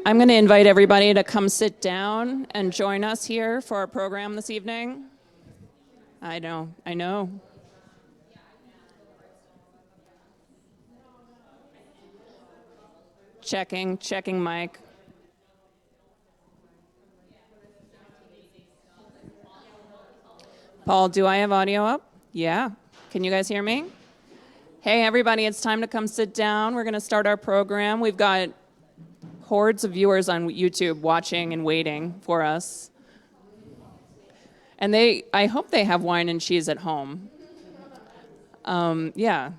I'm going to invite everybody to come sit down and join us here for our program this evening. I know. Checking mic. Paul, do I have audio up? Yeah. Can you guys hear me? Hey, everybody, it's time to come sit down. We're going to start our program. We've got hordes of viewers on YouTube watching and waiting for us. And I hope they have wine and cheese at home. Yeah.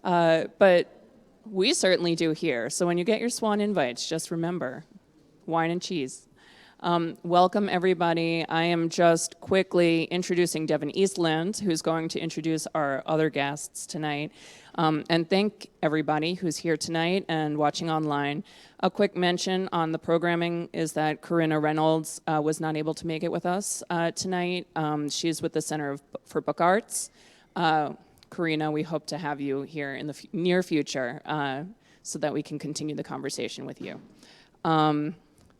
But we certainly do here. So when you get your Swann invites, just remember, wine and cheese. Welcome, everybody. I am just quickly introducing Devon Eastland, who's going to introduce our other guests tonight. And thank everybody who's here tonight and watching online. A quick mention on the programming is that Corinna Reynolds was not able to make it with us tonight. She's with the Center for Book Arts. Corinna, we hope to have you here in the near future so that we can continue the conversation with you.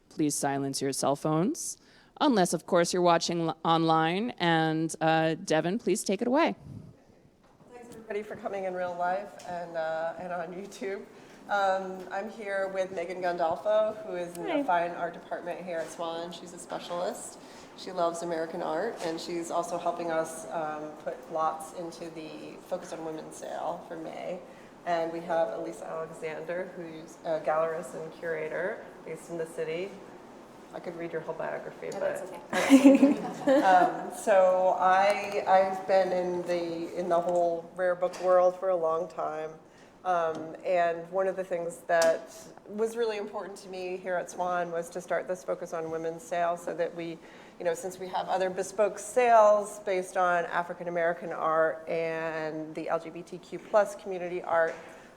Please silence your cell phones, unless, of course, you're watching online. And Devon, please take it away. Thanks, everybody, for coming in real life and on YouTube. I'm here with Meagan Gandolfo, who is in the Fine Art Department here at Swann. She's a specialist. She loves American art, and she's also helping us put lots into the Focus on Women sale for May. And we have Alyssa Alexander, who's a gallerist and curator based in the city. I could read your whole biography, but that's okay. So I've been in the whole rare book world for a long time. And one of the things that was really important to me here at Swann was to start this Focus on Women sale so that we, since we have other bespoke sales based on African American art and the LGBTQ plus community art,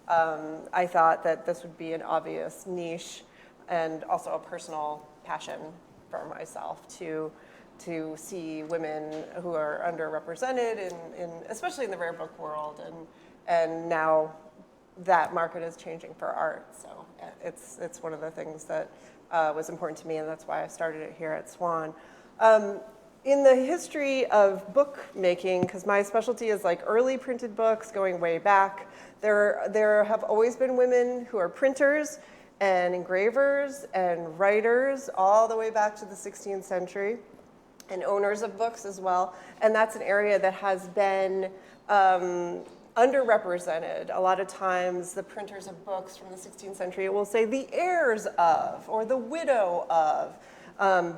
I thought that this would be an obvious niche and also a personal passion for myself to see women who are underrepresented in especially in the rare book world, and now that market is changing for art. So it's one of the things that was important to me, and that's why I started it here at Swann. In the history of book making, because my specialty is like early printed books going way back, there have always been women who are printers and engravers and writers all the way back to the 16th century, and owners of books as well. And that's an area that has been underrepresented. A lot of times the printers of books from the 16th century, it will say the heirs of or the widow of.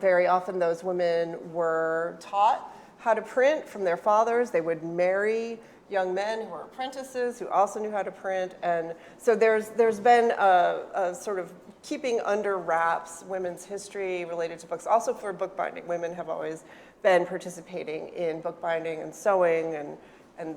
Very often those women were taught how to print from their fathers. They would marry young men who were apprentices who also knew how to print. And so there's been a sort of keeping under wraps women's history related to books. Also for bookbinding, women have always been participating in bookbinding and sewing and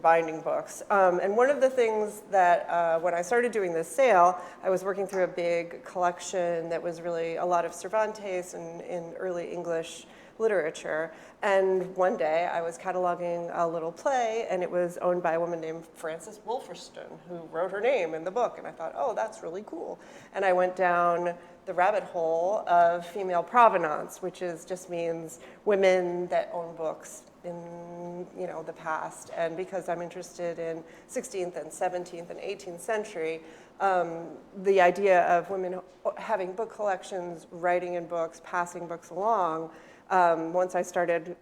binding books. And one of the things that when I started doing this sale, I was working through a big collection that was really a lot of Cervantes and in early English literature. And one day I was cataloging a little play, and it was owned by a woman named Frances Wolferston, who wrote her name in the book. And I thought, oh, that's really cool. And I went down the rabbit hole of female provenance, which just means women that own books in the past. And because I'm interested in 16th and 17th and 18th century, the idea of women having book collections, writing in books, passing books along, once I started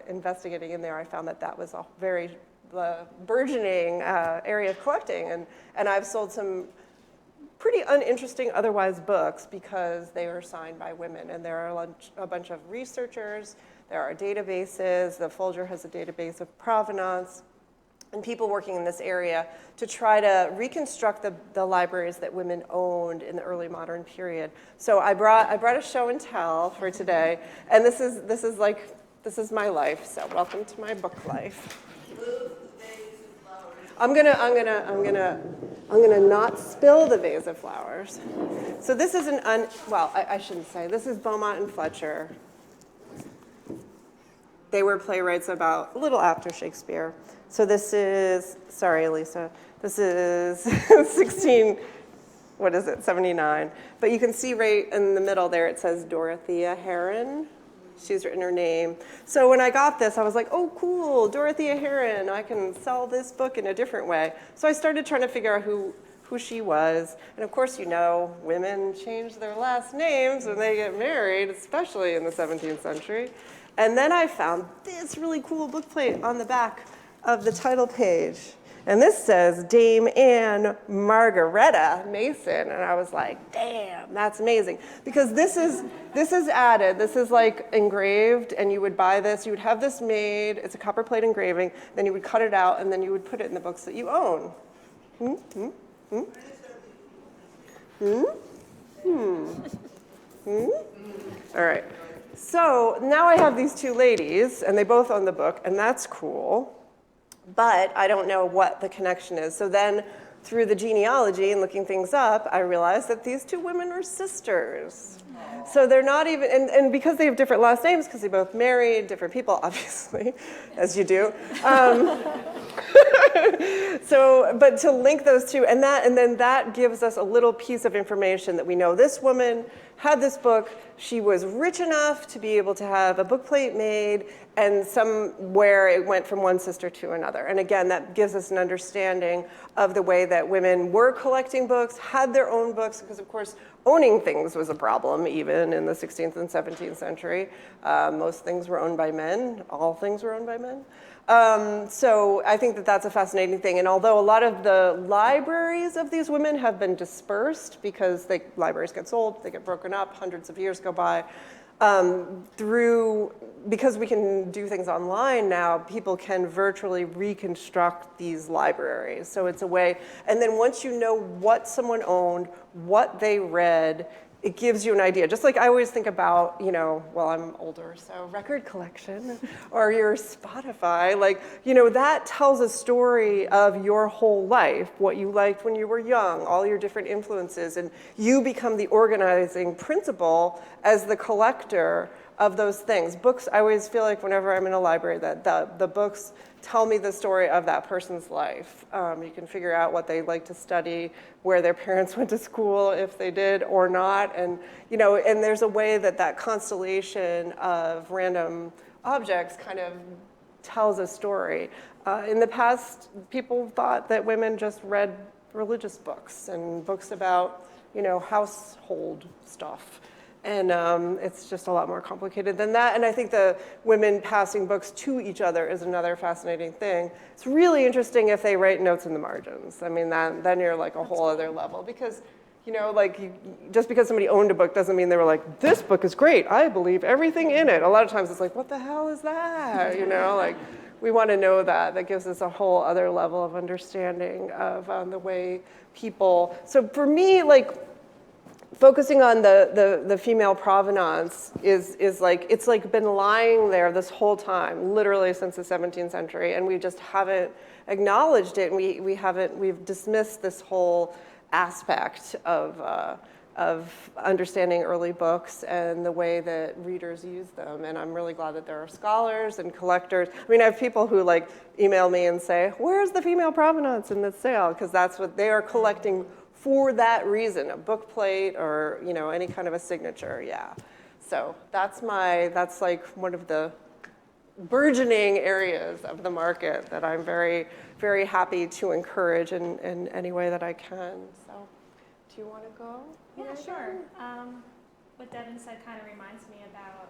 investigating in there, I found that was a very burgeoning area of collecting. And I've sold some pretty uninteresting otherwise books because they were signed by women. And there are a bunch of researchers, there are databases, the Folger has a database of provenance, and people working in this area to try to reconstruct the libraries that women owned in the early modern period. So I brought a show and tell for today, and this is my life. So welcome to my book life. I'm gonna not spill the vase of flowers. So this is I shouldn't say. This is Beaumont and Fletcher. They were playwrights about a little after Shakespeare. So this is, sorry, Elisa, this is 16, what is it, 79. But you can see right in the middle there, it says Dorothea Heron. She's written her name. So when I got this, I was like, oh, cool, Dorothea Heron. I can sell this book in a different way. So I started trying to figure out who she was. And of course, you know, women change their last names when they get married, especially in the 17th century. And then I found this really cool bookplate on the back of the title page. And this says Dame Anne Margaretta Mason. And I was like, damn, that's amazing. Because this is added, this is like engraved, and you would buy this, you would have this made, it's a copper plate engraving, then you would cut it out, and then you would put it in the books that you own. All right. So now I have these two ladies, and they both own the book, and that's cool. But I don't know what the connection is. So then through the genealogy and looking things up, I realized that these two women are sisters. So they're not even, and because they have different last names, because they both married different people, obviously, as you do. So, but to link those two, and then that gives us a little piece of information that we know this woman had this book. She was rich enough to be able to have a bookplate made, and somewhere it went from one sister to another. And again, that gives us an understanding of the way that women were collecting books, had their own books, because of course, owning things was a problem even in the 16th and 17th century. Most things were owned by men. All things were owned by men. So I think that that's a fascinating thing. And although a lot of the libraries of these women have been dispersed because libraries get sold, they get broken up, hundreds of years go by, because we can do things online now, people can virtually reconstruct these libraries. So it's a way, and then once you know what someone owned, what they read, it gives you an idea. Just like I always think about, well, I'm older, so record collection or your Spotify, that tells a story of your whole life, what you liked when you were young, all your different influences, and you become the organizing principle as the collector of those things. Books, I always feel like whenever I'm in a library that the books tell me the story of that person's life. You can figure out what they like to study, where their parents went to school, if they did or not. And, and there's a way that constellation of random objects kind of tells a story. In the past, people thought that women just read religious books and books about, household stuff. And it's just a lot more complicated than that. And I think the women passing books to each other is another fascinating thing. It's really interesting if they write notes in the margins. I mean, then you're like a whole other level. Because, just because somebody owned a book doesn't mean they were like, this book is great. I believe everything in it. A lot of times it's like, what the hell is that? We want to know that. That gives us a whole other level of understanding of the way people. So for me, focusing on the female provenance is like, it's like been lying there this whole time, literally since the 17th century, and we just haven't acknowledged it, and we've dismissed this whole aspect of understanding early books and the way that readers use them. And I'm really glad that there are scholars and collectors. I mean, I have people who email me and say, where's the female provenance in this sale? Because that's what they are collecting for that reason, a book plate or any kind of a signature, yeah. So that's like one of the burgeoning areas of the market that I'm very, very happy to encourage in any way that I can. So, do you want to go? Yeah, sure. What Devon said kind of reminds me about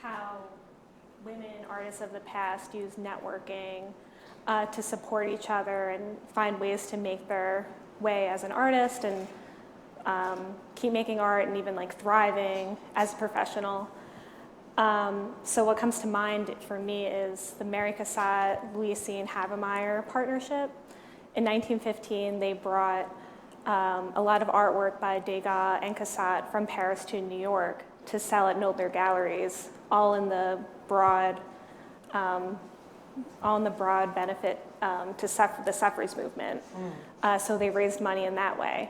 how women artists of the past use networking to support each other and find ways to make their way as an artist and keep making art and even thriving as a professional. So what comes to mind for me is the Mary Cassatt, Louisine Havemeyer partnership. In 1915, they brought a lot of artwork by Degas and Cassatt from Paris to New York to sell at Nobler galleries, all in the broad benefit to the suffrage movement. So they raised money in that way.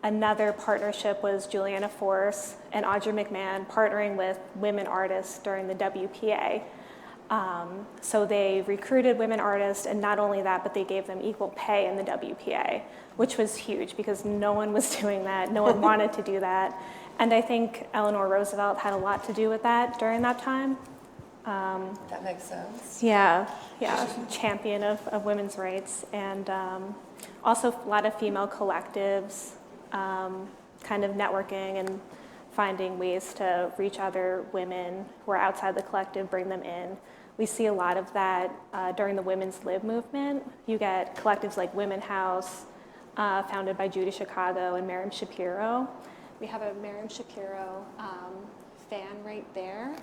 Another partnership was Juliana Force and Audrey McMahon partnering with women artists during the WPA So they recruited women artists, and not only that, but they gave them equal pay in the WPA, which was huge because no one was doing that. No one wanted to do that. And I think Eleanor Roosevelt had a lot to do with that during that time. That makes sense. Yeah, champion of women's rights. And also a lot of female collectives, kind of networking and finding ways to reach other women who are outside the collective, bring them in. We see a lot of that during the Women's Lib movement. You get collectives like Women House, founded by Judy Chicago and Miriam Shapiro. We have a Miriam Shapiro fan right there.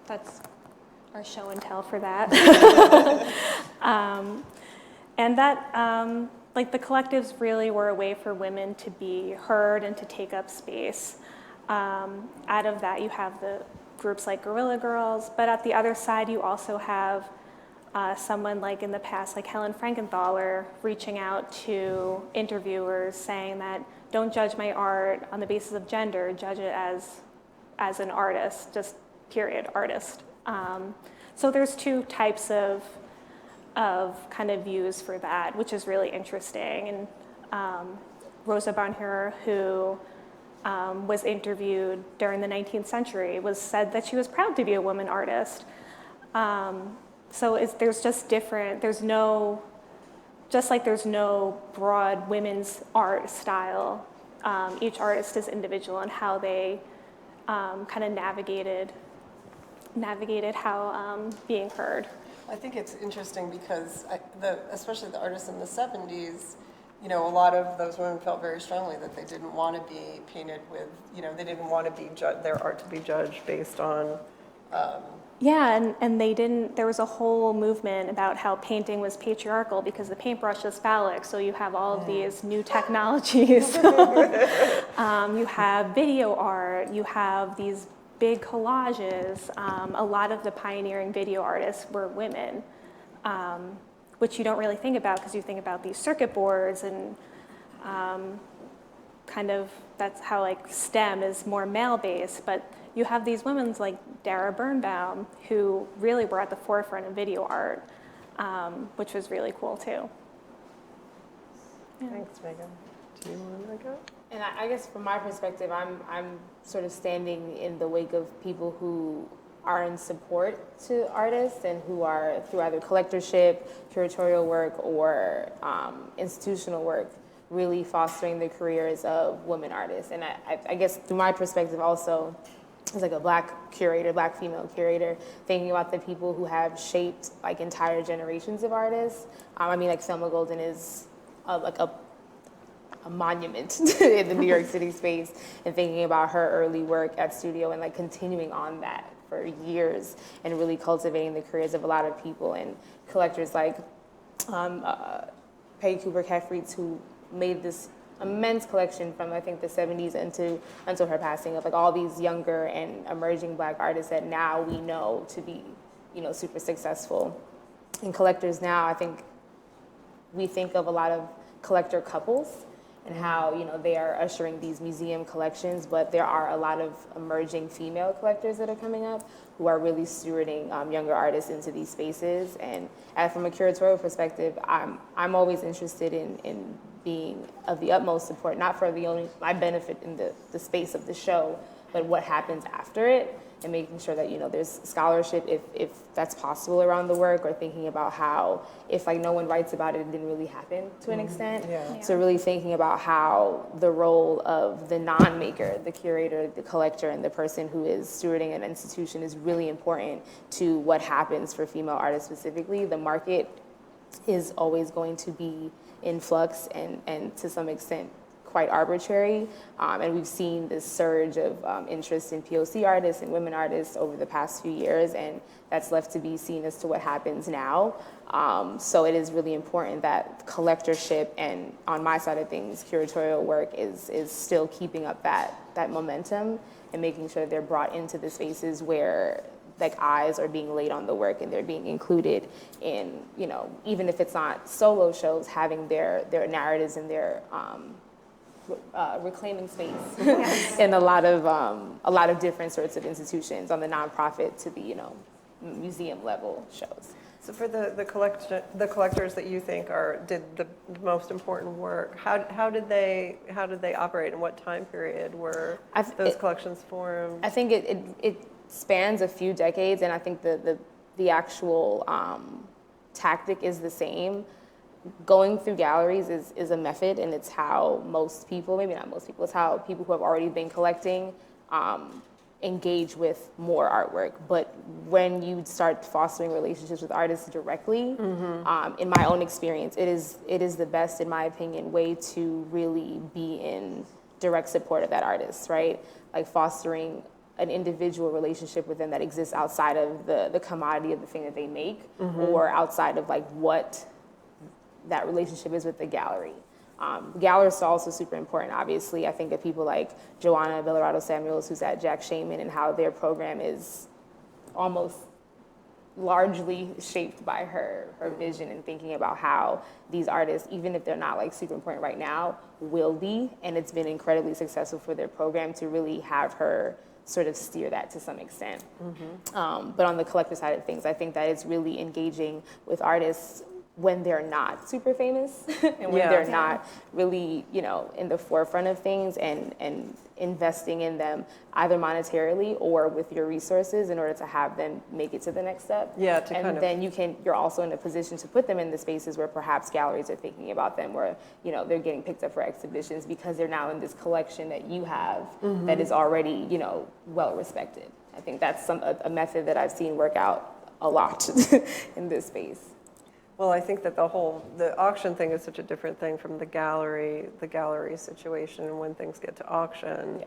That's our show and tell for that. And that, like the collectives really were a way for women to be heard and to take up space. Out of that, you have the groups like Guerrilla Girls, but at the other side, you also have someone like in the past, like Helen Frankenthaler, reaching out to interviewers saying that don't judge my art on the basis of gender, judge it as an artist, just period, artist. So there's two types of kind of views for that, which is really interesting. And Rosa Bonheur, who was interviewed during the 19th century, said that she was proud to be a woman artist. So there's just different, just like there's no broad women's art style, each artist is individual in how they kind of navigated how being heard. I think it's interesting because especially the artists in the 70s, you know, a lot of those women felt very strongly that they didn't want to be painted with, you know, they didn't want to be their art to be judged based on. Yeah, and they didn't, there was a whole movement about how painting was patriarchal because the paintbrush is phallic, so you have all of these new technologies. You have video art, you have these big collages. A lot of the pioneering video artists were women, which you don't really think about because you think about these circuit boards and kind of that's how like STEM is more male-based, but you have these women like Dara Birnbaum who really were at the forefront of video art, which was really cool too. Yeah. Thanks, Megan. Do you want to go? And I guess from my perspective, I'm sort of standing in the wake of people who are in support to artists and who are through either collectorship, curatorial work, or institutional work, really fostering the careers of women artists. And I guess through my perspective also, as like a Black curator, Black female curator, thinking about the people who have shaped like entire generations of artists. I mean, like Selma Golden is like a monument in the New York City space, and thinking about her early work at studio and like continuing on that for years and really cultivating the careers of a lot of people, and collectors like Peggy Cooper Kefrietz, who made this immense collection from I think the 70s until her passing of like all these younger and emerging Black artists that now we know to be, you know, super successful. And collectors now, I think we think of a lot of collector couples and how, you know, they are ushering these museum collections, but there are a lot of emerging female collectors that are coming up who are really stewarding younger artists into these spaces. And from a curatorial perspective, I'm always interested in being of the utmost support, not for the only my benefit in the space of the show, but what happens after it, and making sure that, you know, there's scholarship if that's possible around the work, or thinking about how if like no one writes about it, it didn't really happen to an extent. Yeah. So really thinking about how the role of the non-maker, the curator, the collector, and the person who is stewarding an institution is really important to what happens for female artists specifically. The market is always going to be in flux and to some extent quite arbitrary, and we've seen this surge of interest in POC artists and women artists over the past few years, and that's left to be seen as to what happens now. So it is really important that collectorship and, on my side of things, curatorial work is still keeping up that momentum and making sure they're brought into the spaces where like eyes are being laid on the work and they're being included in, you know, even if it's not solo shows, having their narratives and their reclaiming space in a lot of different sorts of institutions, on the nonprofit to the, you know, museum level shows. So for the collectors that you think did the most important work, how did they operate, and what time period were those collections formed? I think it spans a few decades, and I think the actual tactic is the same. Going through galleries is a method, and it's how most people, maybe not most people, it's how people who have already been collecting engage with more artwork. But when you start fostering relationships with artists directly, in my own experience, it is the best, in my opinion, way to really be in direct support of that artist, right? Like fostering an individual relationship with them that exists outside of the commodity of the thing that they make, or outside of like what that relationship is with the gallery. Gallerists are also super important, obviously. I think of people like Joanna Bellarado-Samuels, who's at Jack Shaman, and how their program is almost largely shaped by her vision and thinking about how these artists, even if they're not like super important right now, will be. And it's been incredibly successful for their program to really have her sort of steer that to some extent. But on the collector side of things, I think that it's really engaging with artists when they're not super famous and when they're not really, in the forefront of things, and investing in them either monetarily or with your resources in order to have them make it to the next step. You're also in a position to put them in the spaces where perhaps galleries are thinking about them, where, they're getting picked up for exhibitions because they're now in this collection that you have that is already, well respected. I think that's a method that I've seen work out a lot in this space. Well, I think that the auction thing is such a different thing from the gallery situation. And when things get to auction,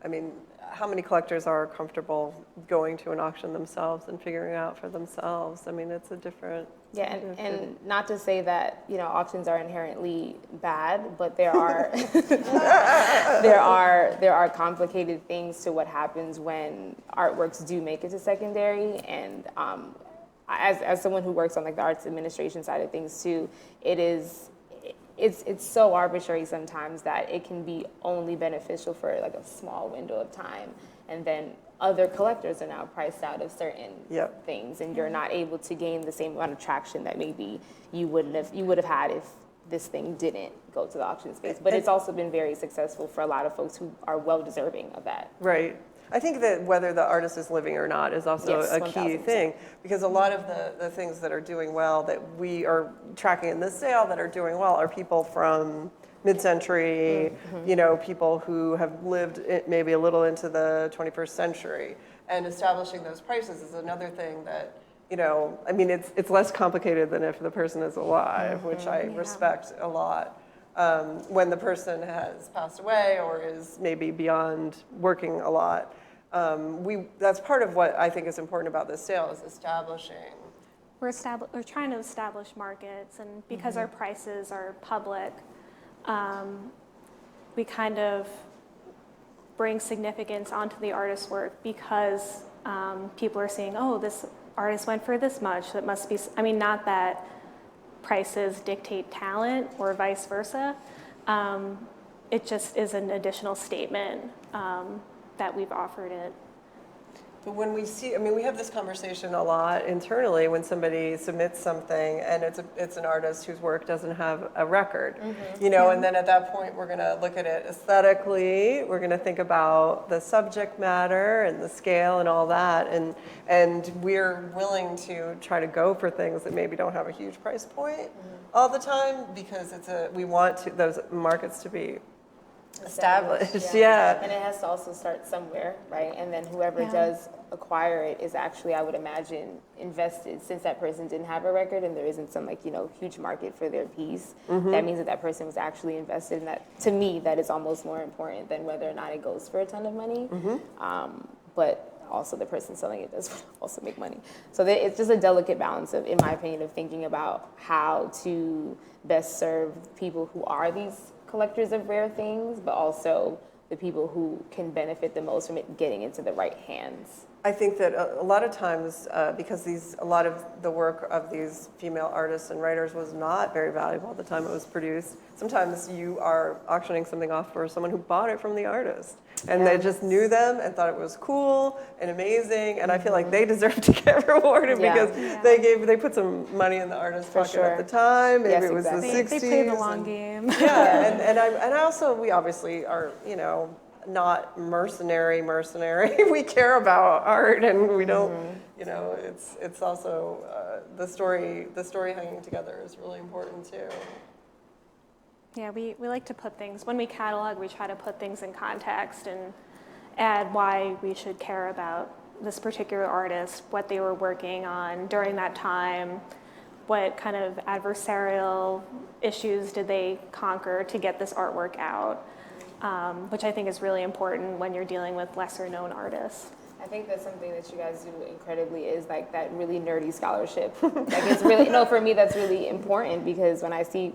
I mean, how many collectors are comfortable going to an auction themselves and figuring out for themselves? I mean, it's a different. Yeah, and not to say that auctions are inherently bad, but there are there are complicated things to what happens when artworks do make it to secondary. And as someone who works on like the arts administration side of things too, it's so arbitrary sometimes that it can be only beneficial for like a small window of time, and then other collectors are now priced out of certain things, and you're not able to gain the same amount of traction that maybe you would have had if this thing didn't go to the auction space. But it's also been very successful for a lot of folks who are well deserving of that. Right. I think that whether the artist is living or not is also a key thing, because a lot of the things that are doing well that we are tracking in this sale that are doing well are people from mid-century, people who have lived maybe a little into the 21st century. And establishing those prices is another thing that, I mean, it's less complicated than if the person is alive, which I respect a lot. When the person has passed away or is maybe beyond working a lot, that's part of what I think is important about this sale is establishing. We're trying to establish markets, and because our prices are public, we kind of bring significance onto the artist's work because people are saying, oh, this artist went for this much, that must be, not that prices dictate talent or vice versa. It just is an additional statement that we've offered it. But when we see, we have this conversation a lot internally when somebody submits something and it's an artist whose work doesn't have a record, and then at that point we're going to look at it aesthetically, we're going to think about the subject matter and the scale and all that, and we're willing to try to go for things that maybe don't have a huge price point all the time because we want those markets to be established. And it has to also start somewhere, right? And then whoever does acquire it is actually, I would imagine, invested, since that person didn't have a record and there isn't some huge market for their piece. That means that person was actually invested in that. To me, that is almost more important than whether or not it goes for a ton of money. But also the person selling it does also make money. So it's just a delicate balance in my opinion, of thinking about how to best serve people who are these collectors of rare things, but also the people who can benefit the most from it getting into the right hands I think that a lot of times, because a lot of the work of these female artists and writers was not very valuable at the time it was produced, sometimes you are auctioning something off for someone who bought it from the artist. And they just knew them and thought it was cool and amazing. And I feel like they deserve to get rewarded because they put some money in the artist's pocket at the time. Maybe it was the 60s. They play the long game. Yeah, and I also, we obviously are, not mercenary. We care about art, and we don't, it's also the story hanging together is really important too. Yeah, we like to put things, when we catalog, we try to put things in context and add why we should care about this particular artist, what they were working on during that time, what kind of adversarial issues did they conquer to get this artwork out, which I think is really important when you're dealing with lesser known artists. I think that's something that you guys do incredibly is like that really nerdy scholarship. Like it's really, for me that's really important because when I see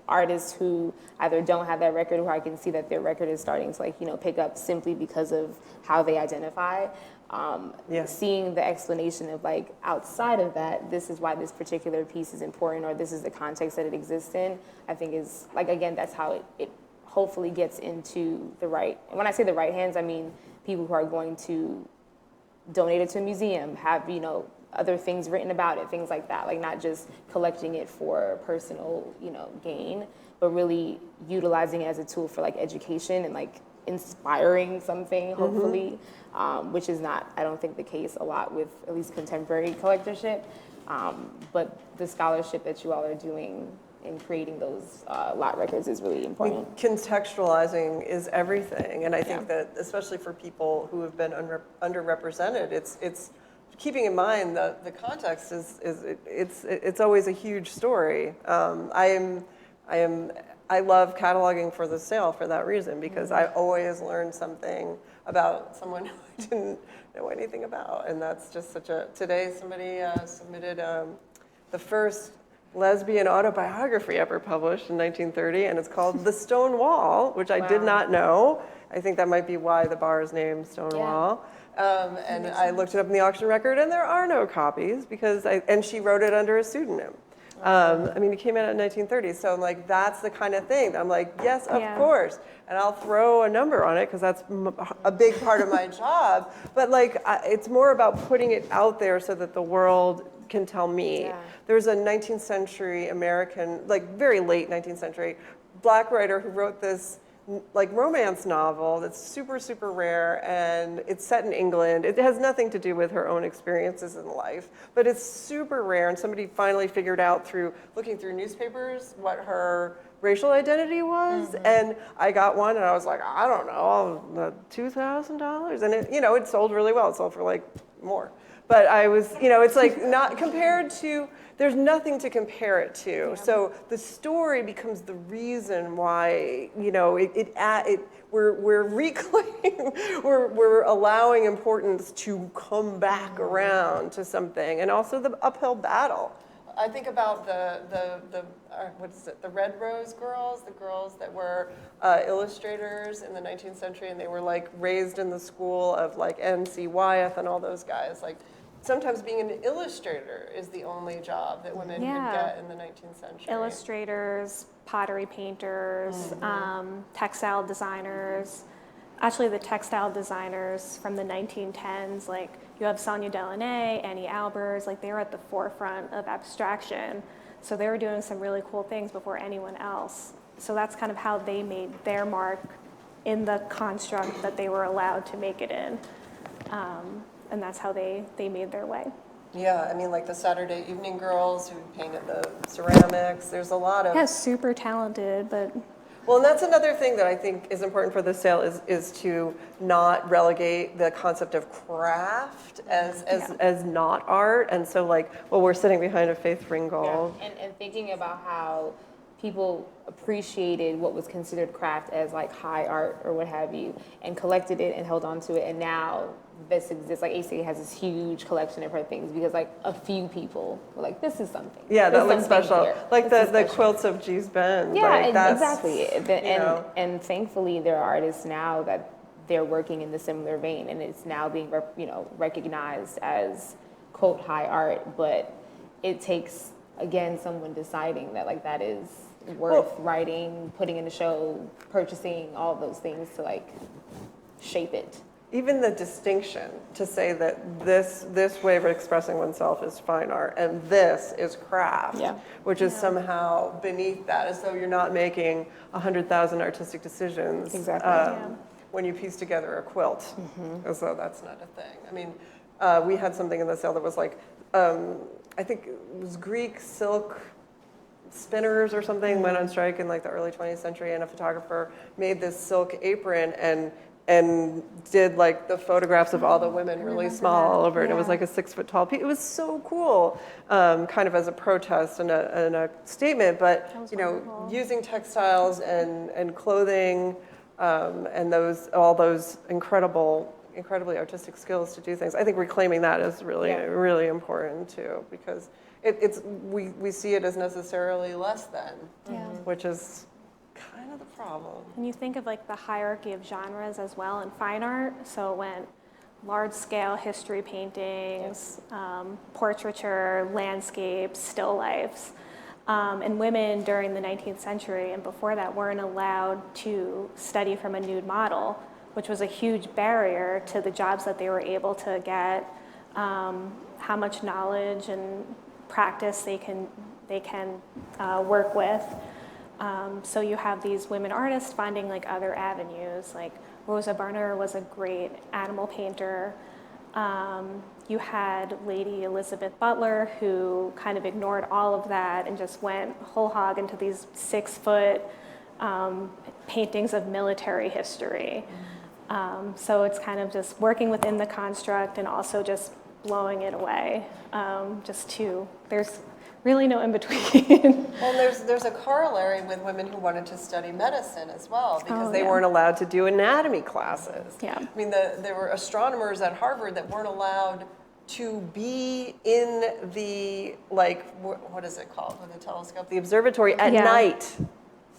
artists who either don't have that record or I can see that their record is starting to pick up simply because of how they identify. Seeing the explanation of outside of that, this is why this particular piece is important or this is the context that it exists in, I think is again, that's how it hopefully gets into the right, and when I say the right hands, I mean people who are going to donate it to a museum, have, other things written about it, things like that, not just collecting it for personal, gain, but really utilizing it as a tool for education and inspiring something, hopefully, which is not, I don't think, the case a lot with at least contemporary collectorship. But the scholarship that you all are doing in creating those lot records is really important. Contextualizing is everything, and I think that especially for people who have been underrepresented, it's keeping in mind the context it's always a huge story. I love cataloging for the sale for that reason because I always learn something about someone who I didn't know anything about, and that's just such a. Today somebody submitted the first lesbian autobiography ever published in 1930, and it's called The Stone Wall, which I did not know. I think that might be why the bar is named Stonewall. And I looked it up in the auction record, and there are no copies and she wrote it under a pseudonym. It came out in 1930, so I'm like, that's the kind of thing. I'm like, yes, of course, and I'll throw a number on it because that's a big part of my job. But it's more about putting it out there so that the world can tell me. Yeah. There's a 19th century American, very late 19th century, Black writer who wrote this romance novel that's super, super rare, and it's set in England. It has nothing to do with her own experiences in life, but it's super rare, and somebody finally figured out through looking through newspapers what her racial identity was, and I got one, and I was like, I don't know, $2,000, and it sold really well. It sold for more. But I was, it's not compared to, there's nothing to compare it to. Yeah. So the story becomes the reason why, we're reclaiming, we're allowing importance to come back around to something. And also the uphill battle. I think about the Red Rose girls, the girls that were illustrators in the 19th century, and they were raised in the school of N.C. Wyeth and all those guys. Sometimes being an illustrator is the only job that women could get in the 19th century. Illustrators, pottery painters, textile designers. Actually, the textile designers from the 1910s, you have Sonia Delaunay, Annie Albers, they were at the forefront of abstraction. So they were doing some really cool things before anyone else. So that's kind of how they made their mark in the construct that they were allowed to make it in. And that's how they made their way. Yeah, the Saturday Evening Girls who painted the ceramics. There's a lot of... Yeah, super talented, but... Well, and that's another thing that I think is important for the sale is to not relegate the concept of craft as not art. And so we're sitting behind a Faith Ringgold. Yeah. And thinking about how people appreciated what was considered craft as high art or what have you, and collected it and held on to it, and now this exists. ACA has this huge collection of her things because a few people were this is something. Yeah, that looks special. The quilts of G's Bend. Yeah, exactly. And thankfully there are artists now that they're working in the similar vein, and it's now being recognized as quote high art, but it takes again someone deciding that like that is worth writing, putting in a show, purchasing, all of those things to like shape it. Even the distinction to say that this way of expressing oneself is fine art and this is craft, which is somehow beneath that, as though you're not making 100,000 artistic decisions when you piece together a quilt, as though that's not a thing. I mean, we had something in the sale that was like, I think it was Greek silk spinners or something went on strike in like the early 20th century, and a photographer made this silk apron and did like the photographs of all the women really small all over it. It was like a 6 foot tall piece. It was so cool, kind of as a protest and a statement, but using textiles and clothing and all those incredibly artistic skills to do things. I think reclaiming that is really important too, because we see it as necessarily less than, which is kind of the problem. And you think of like the hierarchy of genres as well in fine art. So it went large-scale history paintings, portraiture, landscapes, still lifes. And women during the 19th century and before that weren't allowed to study from a nude model, which was a huge barrier to the jobs that they were able to get, how much knowledge and practice they can work with. So you have these women artists finding like other avenues, like Rosa Bonheur was a great animal painter. You had Lady Elizabeth Butler, who kind of ignored all of that and just went whole hog into these 6 foot paintings of military history. So it's kind of just working within the construct and also just blowing it away. There's really no in between. Well, there's a corollary with women who wanted to study medicine as well, because they weren't allowed to do anatomy classes. Yeah. I mean, there were astronomers at Harvard that weren't allowed to be in the, like, what is it called with the telescope? The observatory at night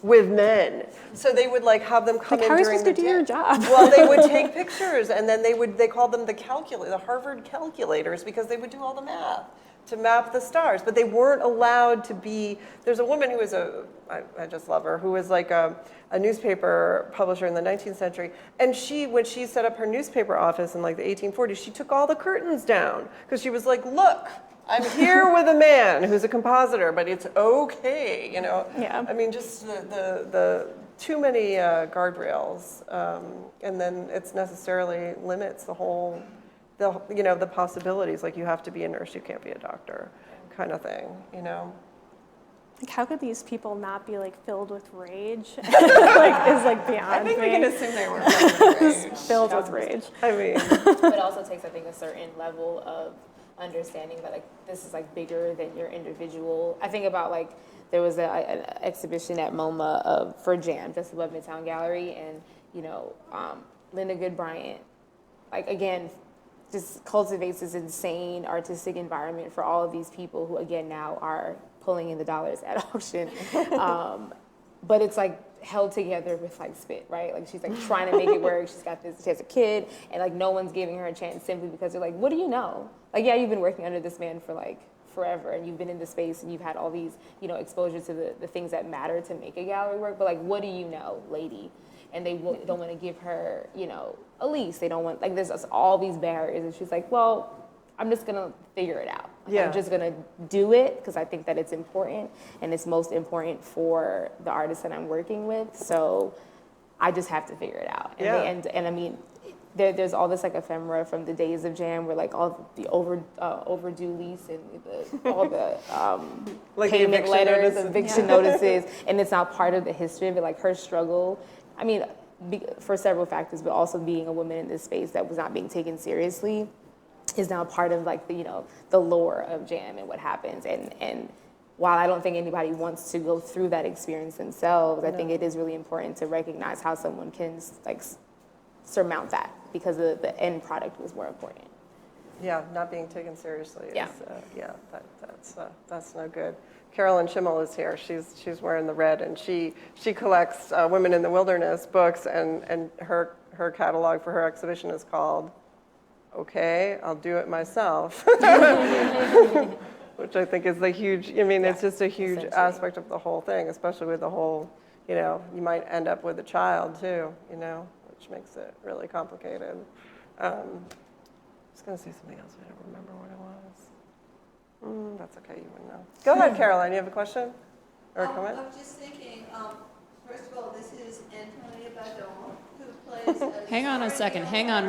with men. So they would like have them come in during the day. How are you supposed to do your job? Well, they would take pictures, and then they called them the Harvard calculators, because they would do all the math to map the stars, but they weren't allowed to be. There's a woman who was I just love her, who was like a newspaper publisher in the 19th century, and when she set up her newspaper office in like the 1840s, she took all the curtains down, because she was like, look, I'm here with a man who's a compositor, but it's okay, Yeah. I mean, just the too many guardrails, and then it's necessarily limits the whole. The possibilities, like you have to be a nurse, you can't be a doctor, kind of thing, Like, how could these people not be like filled with rage? Is like beyond I think me. we can assume they were filled with rage. I mean, but it also takes, I think, a certain level of understanding that like this is like bigger than your individual. I think about like there was an exhibition at MoMA for Jam, just above Midtown Gallery, and Linda Good Bryant, like again, just cultivates this insane artistic environment for all of these people who, again, now are pulling in the dollars at auction. But it's like held together with like spit, right? Like she's like trying to make it work. She has a kid, and like no one's giving her a chance simply because they're like, what do you know? Like, yeah, you've been working under this man for like forever, and you've been in this space, and you've had all these, exposure to the things that matter to make a gallery work. But like, what do you know, lady? And they don't want to give her, a lease. They don't want, like, there's all these barriers. And she's like, well, I'm just going to figure it out. I'm just going to do it because I think that it's important, and it's most important for the artists that I'm working with. So I just have to figure it out. And I mean, there's all this like ephemera from the days of Jam where like all the overdue lease and all the like payment letters, eviction notices, and it's not part of the history of it. Like her struggle, I mean, for several factors, but also being a woman in this space that was not being taken seriously is now part of like the lore of Jam and what happens. And while I don't think anybody wants to go through that experience themselves, I think it is really important to recognize how someone can like surmount that, because the end product was more important. Yeah, not being taken seriously. That's no good. Carolyn Schimmel is here. She's wearing the red, and she collects Women in the Wilderness books, and her her catalog for her exhibition is called "Okay, I'll Do It Myself," which I think is it's just a huge aspect of the whole thing, especially with the whole, you might end up with a child too, which makes it really complicated. I was going to say something else, but I don't remember what it was. That's okay, you wouldn't know. Go ahead, Caroline, you have a question or a comment? I'm just thinking, first of all, this is Antonia Badon, who plays... Hang on a second. Hang on.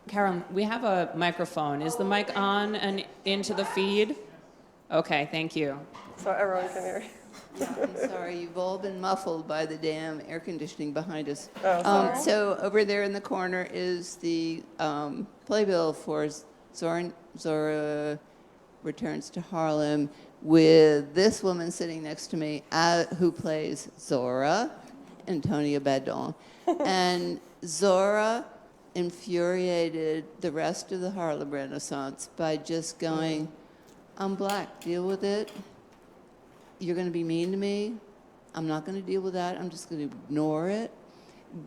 Karen, we have a microphone. Is the mic on and into the feed? Okay, thank you. So everyone can hear you. Yeah, I'm sorry, you've all been muffled by the damn air conditioning behind us. Oh, sorry. So over there in the corner is the playbill for Zora Returns to Harlem, with this woman sitting next to me who plays Zora, Antonia Badon. And Zora infuriated the rest of the Harlem Renaissance by just going, I'm black, deal with it. You're going to be mean to me. I'm not going to deal with that. I'm just going to ignore it.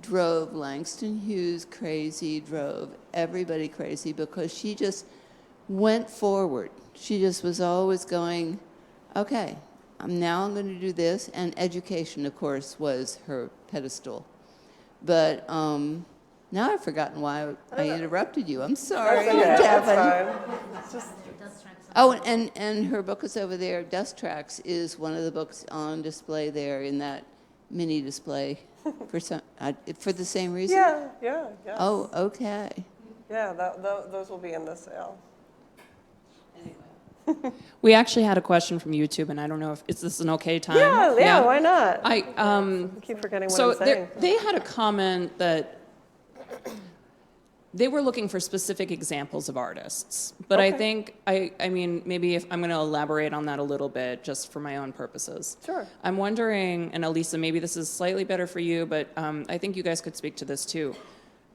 Drove Langston Hughes crazy, drove everybody crazy, because she just went forward. She just was always going, okay, I'm going to do this. And education, of course, was her pedestal. But now I've forgotten why I interrupted you. I'm sorry, That's Devon. fine. It's just, Oh, and her book is over there. Dust Tracks is one of the books on display there in that mini display for the same reason? yeah. Oh, okay. Yeah, those will be in the sale. We actually had a question from YouTube, and I don't know if this is an okay time. Yeah, why not? I keep forgetting what so I'm saying. they had a comment that they were looking for specific examples of artists, but I think I mean maybe if I'm going to elaborate on that a little bit just for my own purposes. Sure. I'm wondering, and Alyssa, maybe this is slightly better for you, but I think you guys could speak to this too.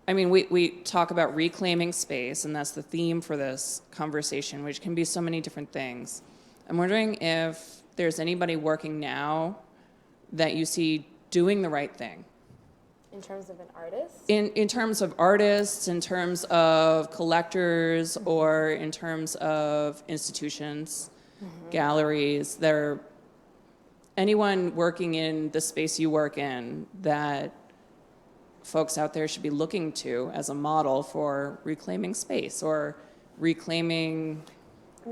I mean, we talk about reclaiming space, and that's the theme for this conversation, which can be so many different things. I'm wondering if there's anybody working now that you see doing the right thing. In terms of an artist? In terms of artists, in terms of collectors, or in terms of institutions, galleries, anyone working in the space you work in that folks out there should be looking to as a model for reclaiming space or reclaiming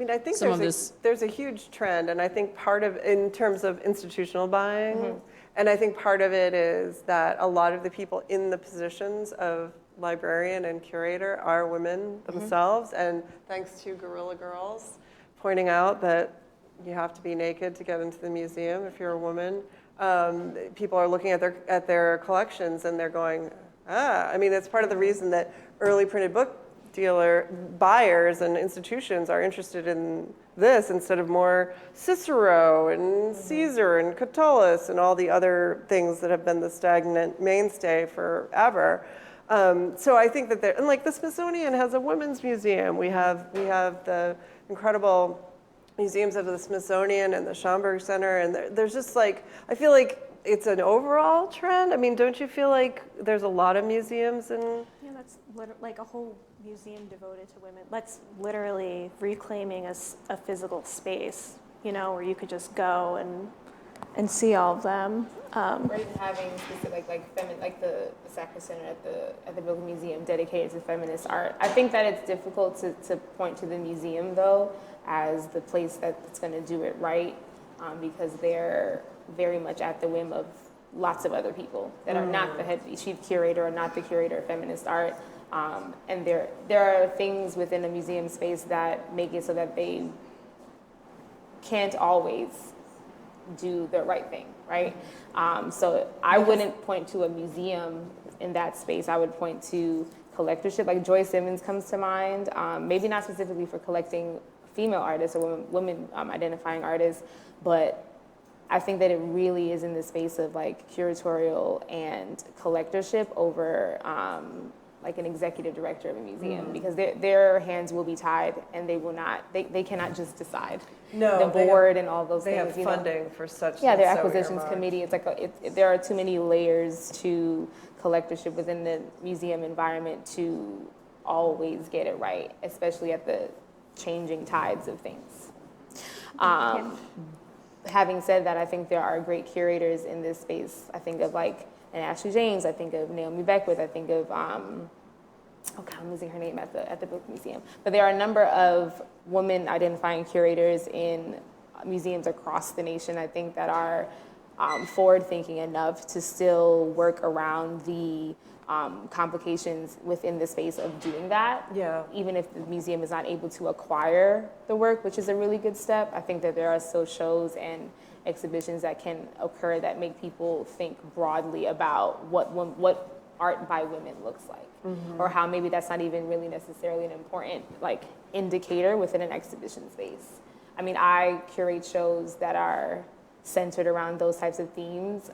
I think some there's a huge trend, and I think part of, in terms of institutional buying, and I think part of it is that a lot of the people in the positions of librarian and curator are women themselves, and thanks to Guerrilla Girls pointing out that you have to be naked to get into the museum if you're a woman, people are looking at their collections and they're going, that's part of the reason that early printed book buyers and institutions are interested in this instead of more Cicero and Caesar and Catullus and all the other things that have been the stagnant mainstay forever. So I think that and like the Smithsonian has a women's museum. We have the incredible museums of the Smithsonian and the Schomburg Center, and there's just I feel like it's an overall trend. Don't you feel like there's a lot of museums and? Yeah, that's like a whole museum devoted to women. That's literally reclaiming a physical space, where you could just go and see all of them. Or even having specific like the Sackler Center at the Brooklyn Museum dedicated to feminist art. I think that it's difficult to point to the museum though as the place that's going to do it right, because they're very much at the whim of lots of other people that are not the head chief curator or not the curator of feminist art. And there are things within a museum space that make it so that they can't always do the right thing, right? So I wouldn't point to a museum in that space. I would point to collectorship. Like Joy Simmons comes to mind, maybe not specifically for collecting female artists or women identifying artists, but I think that it really is in the space of curatorial and collectorship over like an executive director of a museum because their hands will be tied and they will not, they cannot just decide. No, the board and all those they things. have funding for such. Yeah, their that's so acquisitions earmarked. committee. It's like there are too many layers to collectorship within the museum environment to always get it right, especially at the changing tides of things. Having said that, I think there are great curators in this space. I think of like an Ashley James. I think of Naomi Beckwith. I think of oh God, I'm losing her name at the book museum. But there are a number of women identifying curators in museums across the nation, I think, that are forward-thinking enough to still work around the complications within the space of doing that. Yeah. Even if the museum is not able to acquire the work, which is a really good step, I think that there are still shows and exhibitions that can occur that make people think broadly about what art by women looks like. Or how maybe that's not even really necessarily an important like indicator within an exhibition space. I mean, I curate shows that are centered around those types of themes,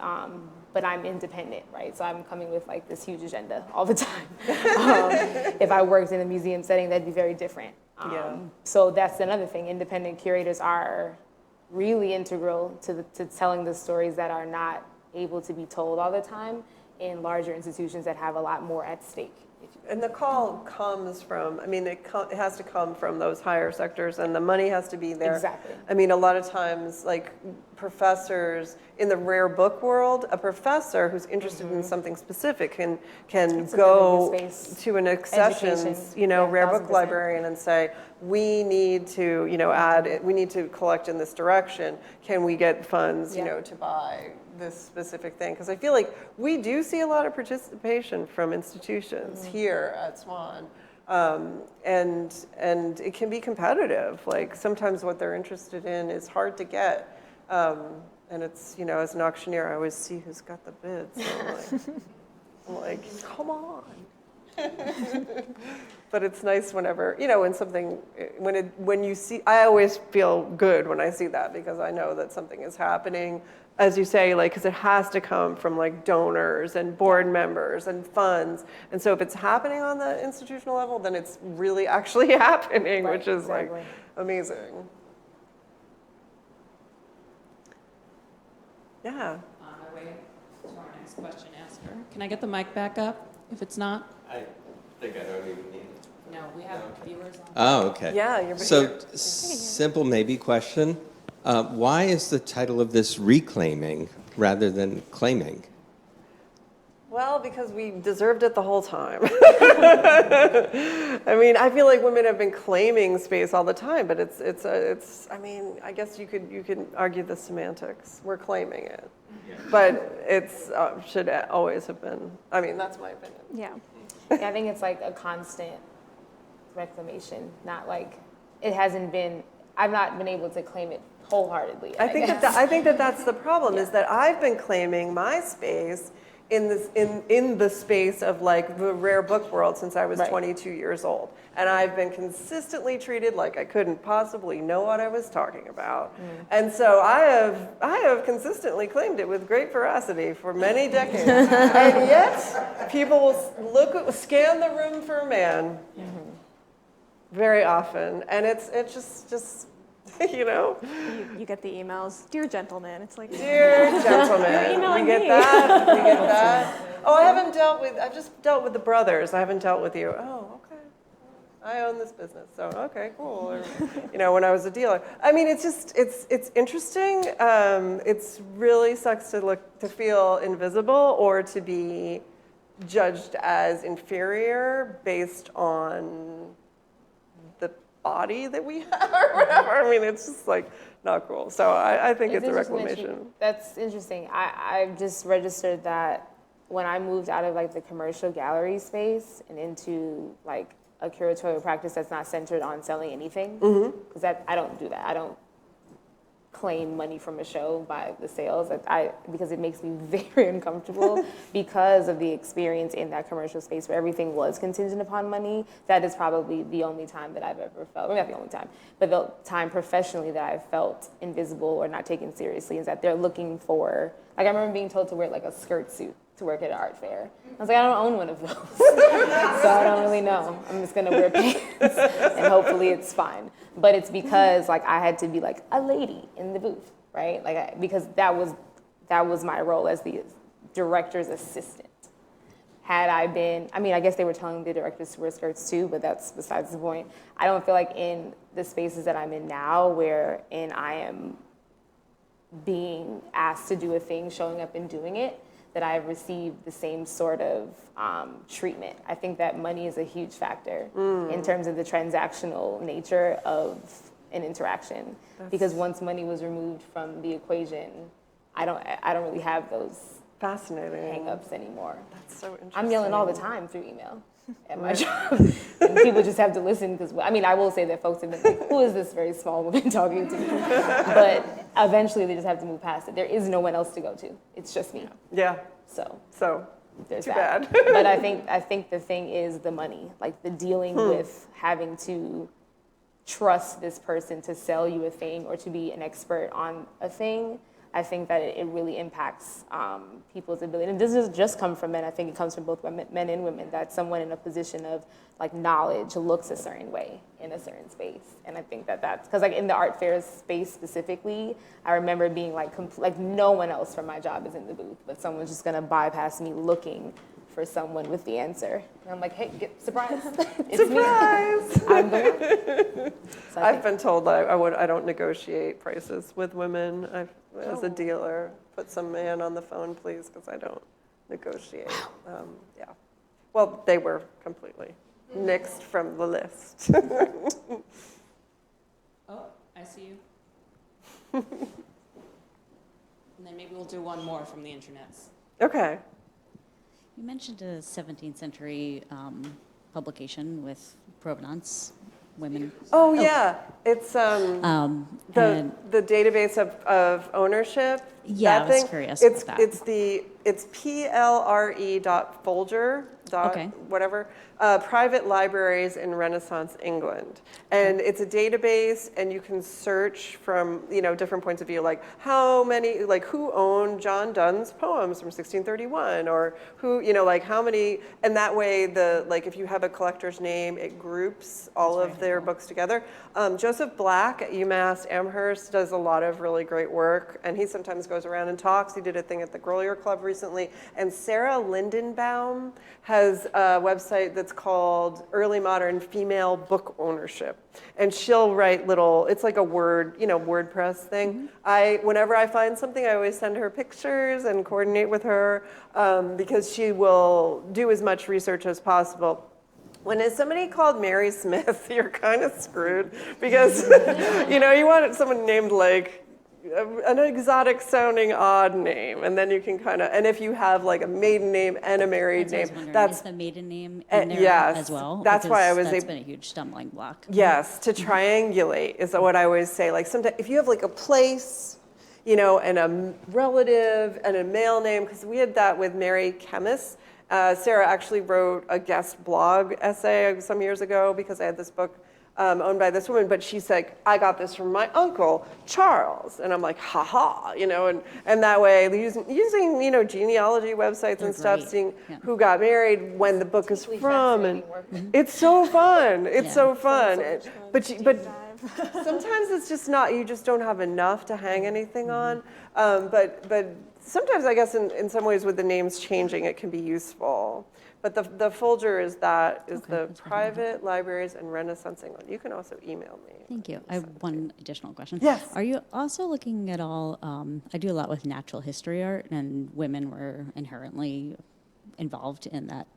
but I'm independent, right? So I'm coming with like this huge agenda all the time. If I worked in a museum setting, that'd be very different. So that's another thing. Independent curators are really integral to telling the stories that are not able to be told all the time in larger institutions that have a lot more at stake. And the call comes from, I mean, it has to come from those higher sectors, and the money has to be there. Exactly. I mean, a lot of times, like professors in the rare book world, a professor who's interested in something specific can go to an accessions, rare book 1000%. librarian and say, we need to, we need to collect in this direction. Can we get funds, to buy this specific thing? Because I feel like we do see a lot of participation from institutions here at Swann. And it can be competitive. Like sometimes what they're interested in is hard to get. And it's, as an auctioneer, I always see who's got the bids. So I'm like, come on. But it's nice whenever, when you see, I always feel good when I see that because I know that something is happening, as you say, like, because it has to come from like donors and board members and funds. And so if it's happening on the institutional level, then it's really actually happening, Right, which is exactly. like amazing. Yeah. On my way to our next question asker. Can I get the mic back up if it's not? I think I don't even need it. No, we have viewers on. Oh, okay. Yeah, you're So, simple maybe question. Why is the title of this reclaiming rather than claiming? Well, because we deserved it the whole time. I mean, I feel like women have been claiming space all the time, but it's. I mean, I guess you could argue the semantics. We're claiming it, but it's should always have been. I mean, that's my opinion. Yeah. Yeah, I think it's like a constant reclamation, not like it hasn't been. I've not been able to claim it wholeheartedly. I think that that's the problem is that I've been claiming my space in the space of like the rare book world since I was 22 years old, and I've been consistently treated like I couldn't possibly know what I was talking about, and so I have consistently claimed it with great veracity for many decades, and yet people will scan the room for a man very often, and it's just. You get the emails, dear gentleman. It's like, Dear gentlemen, emailing we get me. that. We get that. Oh, I've just dealt with the brothers. I haven't dealt with you. Oh, okay. I own this business, so okay, cool. Or, when I was a dealer. I mean, it's interesting. It's really sucks to feel invisible or to be judged as inferior based on body that we have or whatever. I mean, it's just like not cool. So I think it's a reclamation. That's interesting. I've just registered that when I moved out of like the commercial gallery space and into like a curatorial practice that's not centered on selling anything, because I don't do that. I don't claim money from a show by the sales because it makes me very uncomfortable because of the experience in that commercial space where everything was contingent upon money. That is probably the only time that I've ever felt, well, not the only time, but the time professionally that I've felt invisible or not taken seriously is that they're looking for, like I remember being told to wear like a skirt suit to work at an art fair. I was like, I don't own one of those, so I don't really know. I'm just gonna wear pants, and hopefully it's fine. But it's because like I had to be like a lady in the booth, right? Like because that was my role as the director's assistant. Had I been, I mean, I guess they were telling the directors to wear skirts too, but that's besides the point. I don't feel like in the spaces that I'm in now, wherein I am being asked to do a thing, showing up and doing it, that I have received the same sort of treatment. I think that money is a huge factor in terms of the transactional nature of an interaction. Because once money was removed from the equation, I don't really have those Fascinating. hang-ups anymore. That's so interesting. I'm yelling all the time through email at my job. And people just have to listen because, I mean, I will say that folks have been like, who is this very small woman talking to me? But eventually they just have to move past it. There is no one else to go to. It's just me. Yeah. So there's too that. bad. But I think the thing is the money, like the dealing with having to trust this person to sell you a thing or to be an expert on a thing. I think that it really impacts people's ability. And this doesn't just come from men. I think it comes from both men and women, that someone in a position of like knowledge looks a certain way in a certain space. And I think that's, because like in the art fair space specifically, I remember being like no one else from my job is in the booth, but someone's just gonna bypass me looking for someone with the answer. And I'm like, hey, surprise. It's Surprise! me. I'm the one. So I've been told that I don't negotiate prices with women. As a dealer, put some man on the phone, please, because I don't negotiate. Yeah. Well, they were completely nixed from the list. Oh, I see you. And then maybe we'll do one more from the internets. Okay. You mentioned a 17th century publication with provenance, women. Oh, yeah. It's the and- database of ownership. Yeah, that I was thing. curious It's about that. it's plre.folger. Okay. Whatever, private libraries in Renaissance England. And it's a database, and you can search from, different points of view, like who owned John Donne's poems from 1631, or who, how many, and that way if you have a collector's name, it groups all of their books together. Joseph Black at UMass Amherst does a lot of really great work, and he sometimes goes around and talks. He did a thing at the Grolier Club recently. And Sarah Lindenbaum has a website that's called Early Modern Female Book Ownership. And she'll write it's like a WordPress thing. Whenever I find something, I always send her pictures and coordinate with her because she will do as much research as possible. When it's somebody called Mary Smith, you're kind of screwed because, you want someone named an exotic sounding odd name, and then you can and if you have a maiden name and a married name, is the maiden name in there yes, as well? That's why that's been a huge stumbling block. Yes, to triangulate is what I always say. Sometimes if you have a place, and a relative and a male name, because we had that with Mary Chemist. Sarah actually wrote a guest blog essay some years ago because I had this book owned by this woman, but she said, I got this from my uncle, Charles. And I'm like, haha, and that way, using genealogy websites and stuff, great. seeing Yeah. who got married, when the book is really from, and fascinating work. it's so fun. It's Yeah. so fun. But Dive. sometimes it's just not, you just don't have enough to hang anything on. But sometimes, I guess, in some ways, with the names changing, it can be useful. But the Folger is the that's private libraries in Renaissance England. You can also email me. Thank you. I have one additional question. Yes. Are you also looking at all, I do a lot with natural history art, and women were inherently involved in that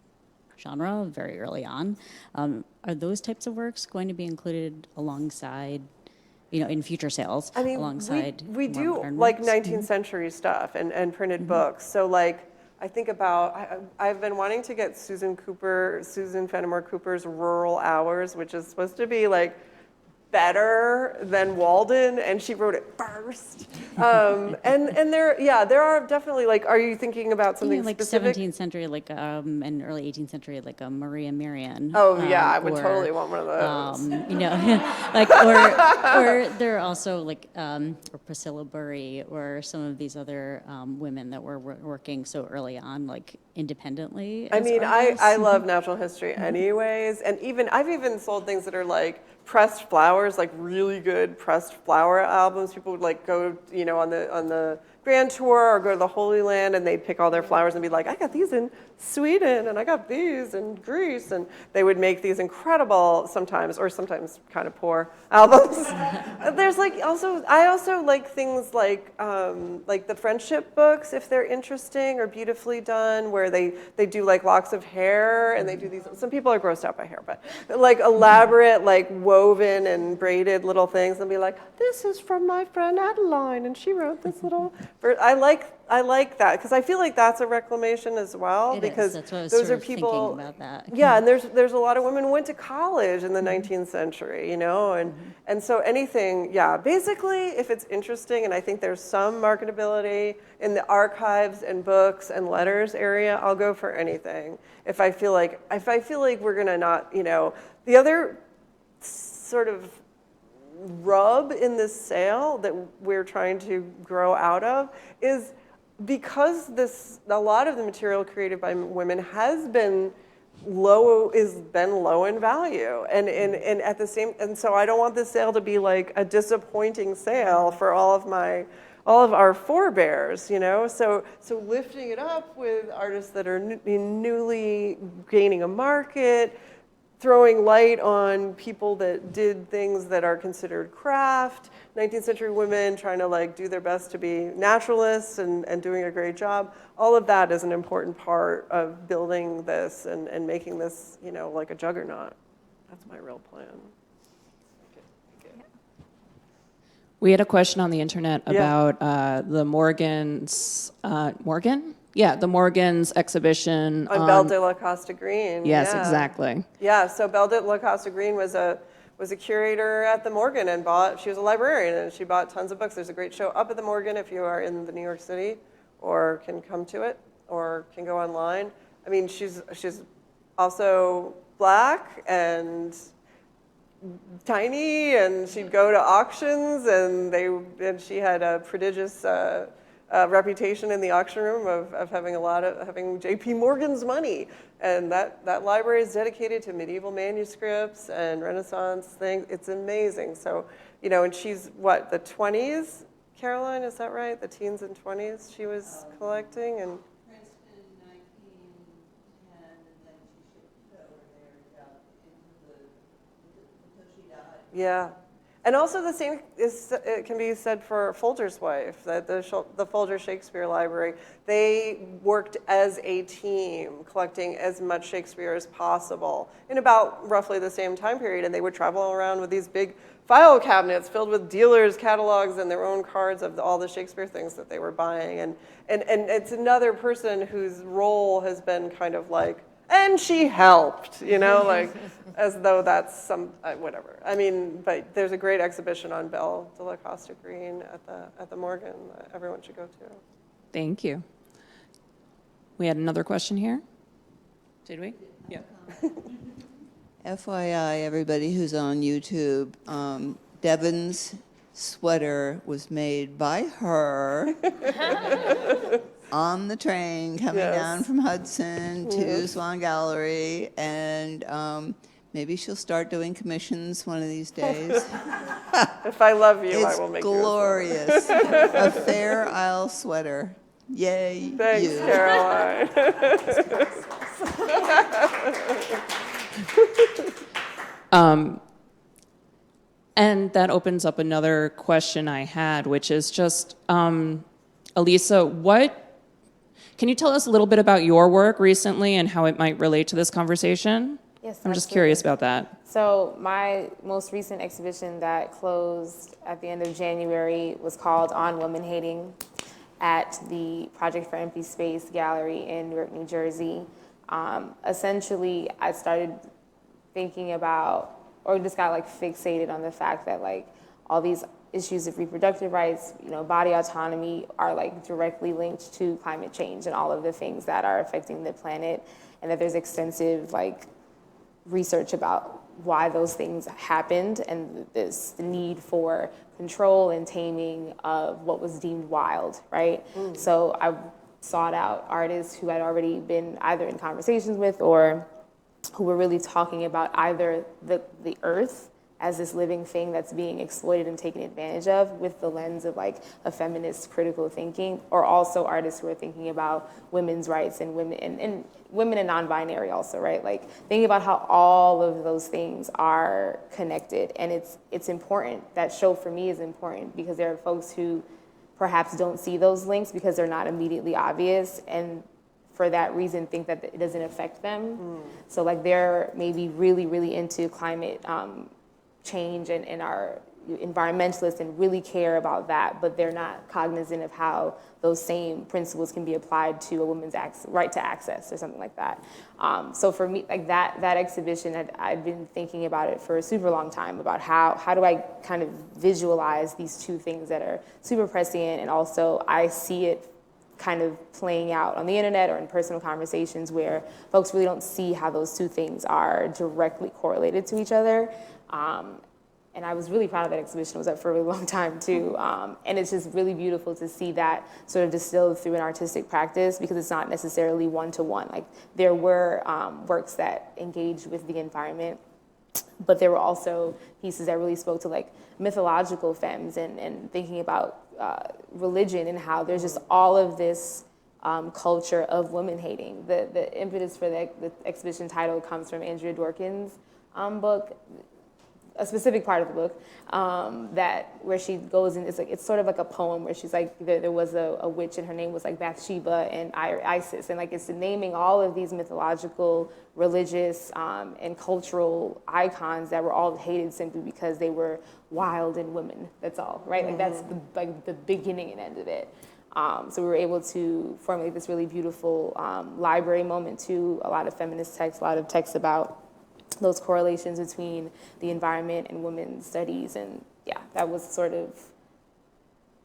genre very early on. Are those types of works going to be included alongside, in future sales, I mean, alongside we more do modern like works? 19th century stuff and printed books. So I think I've been wanting to get Susan Fenimore Cooper's Rural Hours, which is supposed to be better than Walden, and she wrote it first. And there are definitely, like, are you thinking about something like specific? 17th century, like and early 18th century, like a Maria Marian. Oh yeah, I would totally want one of those. Like or there are also like or Priscilla Bury or some of these other women that were working so early on, like independently. I mean, artists. I love natural history anyways, and I've even sold things that are like pressed flowers, like really good pressed flower albums. People would like go, on the Grand Tour or go to the Holy Land, and they'd pick all their flowers and be like, I got these in Sweden, and I got these in Greece, and they would make these incredible, sometimes kind of poor albums. There's like I also like things like the friendship books, if they're interesting or beautifully done, where they do like locks of hair, and they do these. Some people are grossed out by hair, but like elaborate, like woven and braided little things, and be like, this is from my friend Adeline, and she wrote this little. I like that because I feel like that's a reclamation as well, because That's what I was those sort are of people. thinking about that. Yeah, and there's a lot of women who went to college in the 19th century, and so anything, yeah, basically if it's interesting, and I think there's some marketability in the archives and books and letters area, I'll go for anything. If I feel like we're gonna not, the other sort of rub in this sale that we're trying to grow out of is because a lot of the material created by women has been low in value, and at the same, and so I don't want this sale to be like a disappointing sale for all of our forebears, so lifting it up with artists that are newly gaining a market, throwing light on people that did things that are considered craft, 19th century women trying to like do their best to be naturalists and doing a great job. All of that is an important part of building this and making this, like a juggernaut. That's my real plan. We had a question on the internet about the Morgans. Morgan? Yeah, the Morgans exhibition on Belle de la Costa Green. Yes, yeah. Exactly. Yeah, so Belle de la Costa Green was a curator at the Morgan and she was a librarian, and she bought tons of books. There's a great show up at the Morgan if you are in the New York City or can come to it or can go online. I mean, she's also Black and tiny, and she'd go to auctions, and she had a prodigious reputation in the auction room of having J.P. Morgan's money, and that library is dedicated to medieval manuscripts and Renaissance things. It's amazing. So, and she's the 20s, Caroline, is that right? The teens and 20s she was collecting, and Princeton 1910, and then she shipped over there until she died. yeah. And also the same it can be said for Folger's wife, that the Folger Shakespeare Library. They worked as a team, collecting as much Shakespeare as possible in about roughly the same time period. And they would travel around with these big file cabinets filled with dealers' catalogs and their own cards of all the Shakespeare things that they were buying. And it's another person whose role has been kind of like, and she helped, like as though that's some whatever. I mean, but there's a great exhibition on Belle de la Costa Green at the Morgan that everyone should go to. Thank you. We had another question here. Did we? Yeah. FYI, everybody who's on YouTube, Devon's sweater was made by her on the train coming down from Hudson to Swann Gallery, and maybe she'll start doing commissions one of these days. If I love you, It's I will make glorious. A Fair Isle sweater. Yay, you. Thanks, you. Caroline. And that opens up another question I had, which is just, Alyssa, can you tell us a little bit about your work recently and how it might relate to this conversation? Yes, I'm just curious about that. So my most recent exhibition that closed at the end of January was called On Woman Hating at the Project for Empty Space Gallery in Newark, New Jersey. Essentially, I started thinking about or just got like fixated on the fact that like all these issues of reproductive rights, body autonomy are like directly linked to climate change and all of the things that are affecting the planet, and that there's extensive like research about why those things happened and the need for control and taming of what was deemed wild, right? So I sought out artists who had already been either in conversations with or who were really talking about either the earth as this living thing that's being exploited and taken advantage of with the lens of like a feminist critical thinking, or also artists who are thinking about women's rights and women and women and non-binary also, right? Like thinking about how all of those things are connected. And it's important. That show for me is important because there are folks who perhaps don't see those links because they're not immediately obvious, and for that reason think that it doesn't affect them. So like they're maybe really, really into climate change and are environmentalists and really care about that, but they're not cognizant of how those same principles can be applied to a woman's right to access or something like that. So for me, like that exhibition, I'd been thinking about it for a super long time about how do I kind of visualize these two things that are super prescient, and also I see it kind of playing out on the internet or in personal conversations where folks really don't see how those two things are directly correlated to each other. And I was really proud of that exhibition. It was up for a really long time too. And it's just really beautiful to see that sort of distilled through an artistic practice, because it's not necessarily one-to-one. Like there were works that engaged with the environment, but there were also pieces that really spoke to like mythological femmes and thinking about religion and how there's just all of this culture of women hating. The impetus for the exhibition title comes from Andrea Dworkin's book, a specific part of the book where she goes in. It's sort of like a poem where she's like, there was a witch and her name was like Bathsheba and Isis, and like it's naming all of these mythological, religious, and cultural icons that were all hated simply because they were wild and women. That's all, right? Like that's the beginning and end of it. So we were able to formulate this really beautiful library moment too. A lot of feminist texts, a lot of texts about those correlations between the environment and women's studies. And yeah, that was sort of,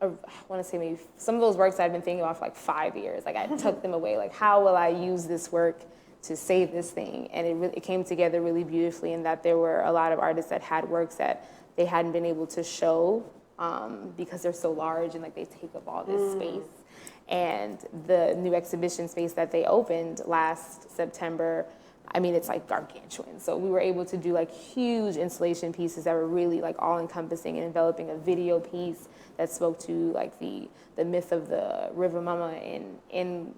I want to say maybe some of those works I'd been thinking about for like 5 years. Like I took them away, like how will I use this work to save this thing? And it came together really beautifully in that there were a lot of artists that had works that they hadn't been able to show because they're so large and like they take up all this space. And the new exhibition space that they opened last September, I mean, it's like gargantuan. So we were able to do like huge installation pieces that were really like all encompassing and enveloping a video piece that spoke to like the myth of the River Mama in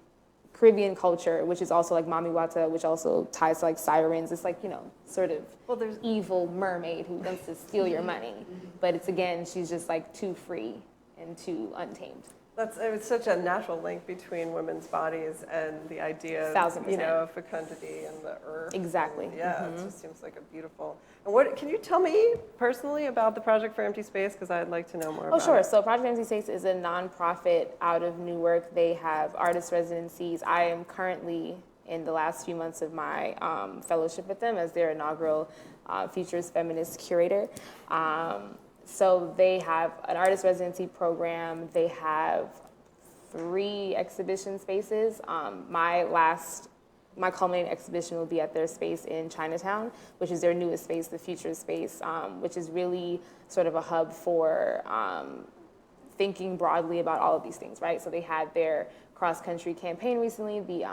Caribbean culture, which is also like Mami Wata, which also ties to like sirens. It's like, sort of there's evil mermaid who wants to steal your money. But it's again, she's just like too free and too untamed. It's such a natural link between women's bodies and the idea of, 1000%. fecundity and the earth. Exactly. And yeah, it just seems like a beautiful. And what can you tell me personally about the Project for Empty Space? Because I'd like to know more about sure. it. So Project Empty Space is a nonprofit out of Newark. They have artist residencies. I am currently in the last few months of my fellowship with them as their inaugural Futures Feminist curator. So they have an artist residency program. They have 3 exhibition spaces. My culminating exhibition will be at their space in Chinatown, which is their newest space, the Future Space, which is really sort of a hub for thinking broadly about all of these things, right? So they had their cross-country campaign recently, the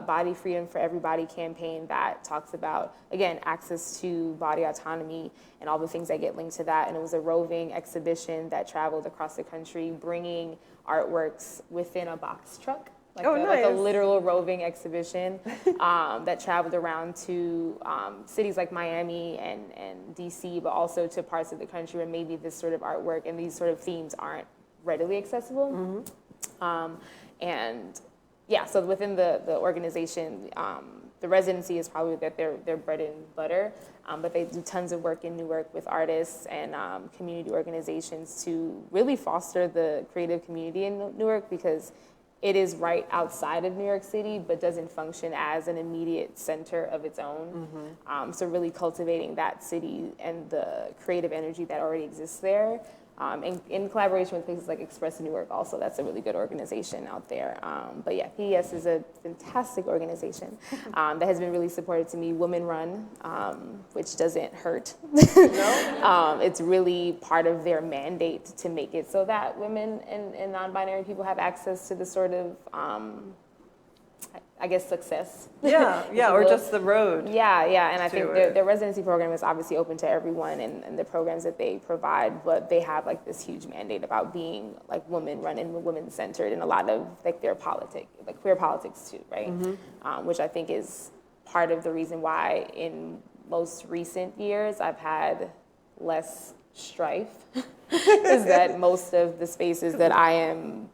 Body Freedom for Everybody campaign that talks about, again, access to body autonomy and all the things that get linked to that. And it was a roving exhibition that traveled across the country, bringing artworks within a box truck. Like a literal roving exhibition that traveled around to cities like Miami and DC, but also to parts of the country where maybe this sort of artwork and these sort of themes aren't readily accessible. And yeah, so within the organization, the residency is probably their bread and butter, but they do tons of work in Newark with artists and community organizations to really foster the creative community in Newark, because it is right outside of New York City, but doesn't function as an immediate center of its own. So really cultivating that city and the creative energy that already exists there. In collaboration with places like Express New York also, that's a really good organization out there. But yeah, PES is a fantastic organization that has been really supportive to me, women run, which doesn't hurt. It's really part of their mandate to make it so that women and non-binary people have access to the sort of, I guess, success. Yeah, or just the road. Yeah, and I think it. their residency program is obviously open to everyone and the programs that they provide, but they have like this huge mandate about being like women-run and women-centered in a lot of like their politics, like queer politics too, right? Which I think is part of the reason why in most recent years I've had less strife, is that most of the spaces that I am